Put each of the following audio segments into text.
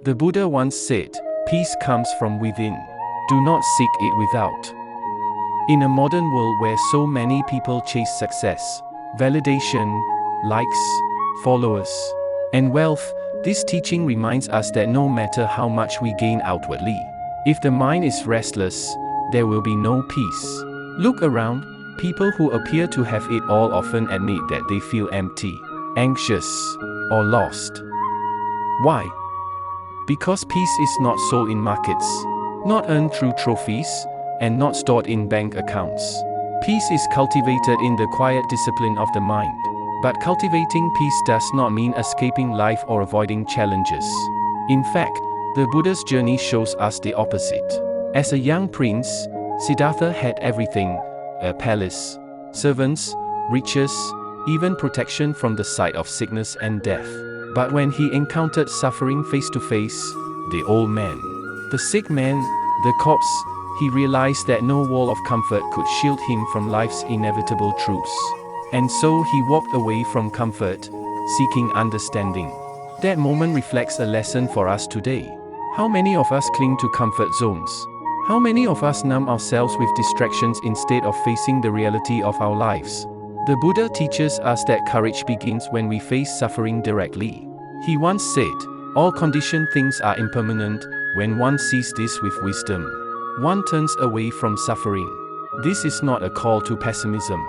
The Buddha once said, "Peace comes from within. Do not seek it without." In a modern world where so many people chase success, validation, likes, followers, and wealth, this teaching reminds us that no matter how much we gain outwardly, if the mind is restless, there will be no peace. Look around, people who appear to have it all often admit that they feel empty, anxious, or lost. Why? Because peace is not sold in markets, not earned through trophies, and not stored in bank accounts. Peace is cultivated in the quiet discipline of the mind. But cultivating peace does not mean escaping life or avoiding challenges. In fact, the Buddha's journey shows us the opposite. As a young prince, Siddhartha had everything: a palace, servants, riches, even protection from the sight of sickness and death. But when he encountered suffering face to face, the old man, the sick man, the corpse, he realized that no wall of comfort could shield him from life's inevitable truths. And so he walked away from comfort, seeking understanding. That moment reflects a lesson for us today. How many of us cling to comfort zones? How many of us numb ourselves with distractions instead of facing the reality of our lives? The Buddha teaches us that courage begins when we face suffering directly. He once said, "All conditioned things are impermanent. When one sees this with wisdom, one turns away from suffering." This is not a call to pessimism.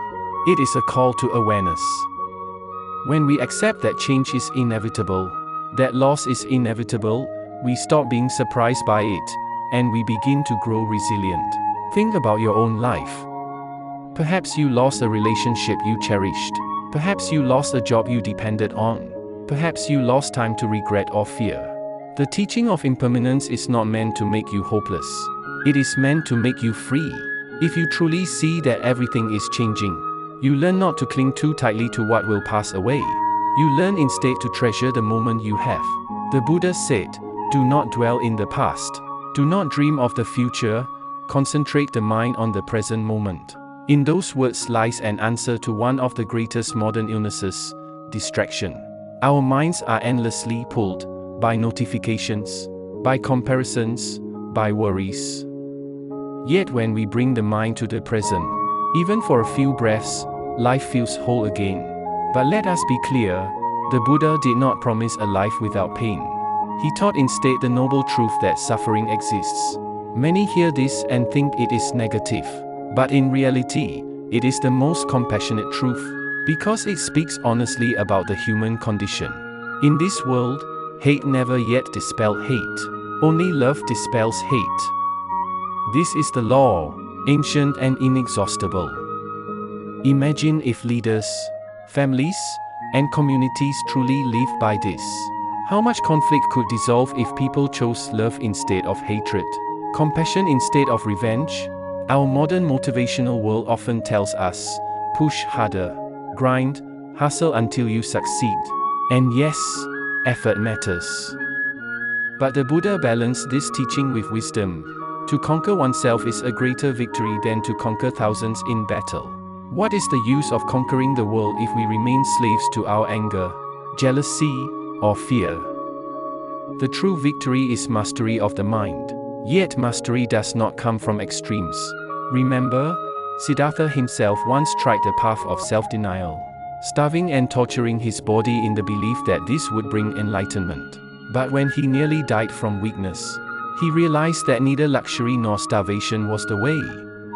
It is a call to awareness. When we accept that change is inevitable, that loss is inevitable, we stop being surprised by it, and we begin to grow resilient. Think about your own life. Perhaps you lost a relationship you cherished. Perhaps you lost a job you depended on. Perhaps you lost time to regret or fear. The teaching of impermanence is not meant to make you hopeless. It is meant to make you free. If you truly see that everything is changing, you learn not to cling too tightly to what will pass away. You learn instead to treasure the moment you have. The Buddha said, "Do not dwell in the past. Do not dream of the future. Concentrate the mind on the present moment." In those words lies an answer to one of the greatest modern illnesses: distraction. Our minds are endlessly pulled by notifications, by comparisons, by worries. Yet when we bring the mind to the present, even for a few breaths, life feels whole again. But let us be clear, the Buddha did not promise a life without pain. He taught instead the noble truth that suffering exists. Many hear this and think it is negative. But in reality, it is the most compassionate truth, because it speaks honestly about the human condition. In this world, hate never yet dispelled hate. Only love dispels hate. This is the law, ancient and inexhaustible. Imagine if leaders, families, and communities truly lived by this. How much conflict could dissolve if people chose love instead of hatred, compassion instead of revenge? Our modern motivational world often tells us, push harder, grind, hustle until you succeed. And yes, effort matters. But the Buddha balanced this teaching with wisdom. To conquer oneself is a greater victory than to conquer thousands in battle. What is the use of conquering the world if we remain slaves to our anger, jealousy, or fear? The true victory is mastery of the mind. Yet mastery does not come from extremes. Remember, Siddhartha himself once tried the path of self-denial, starving and torturing his body in the belief that this would bring enlightenment. But when he nearly died from weakness, he realized that neither luxury nor starvation was the way.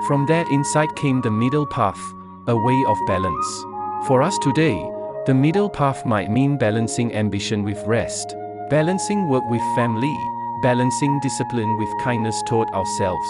From that insight came the middle path, a way of balance. For us today, the middle path might mean balancing ambition with rest, balancing work with family, balancing discipline with kindness toward ourselves.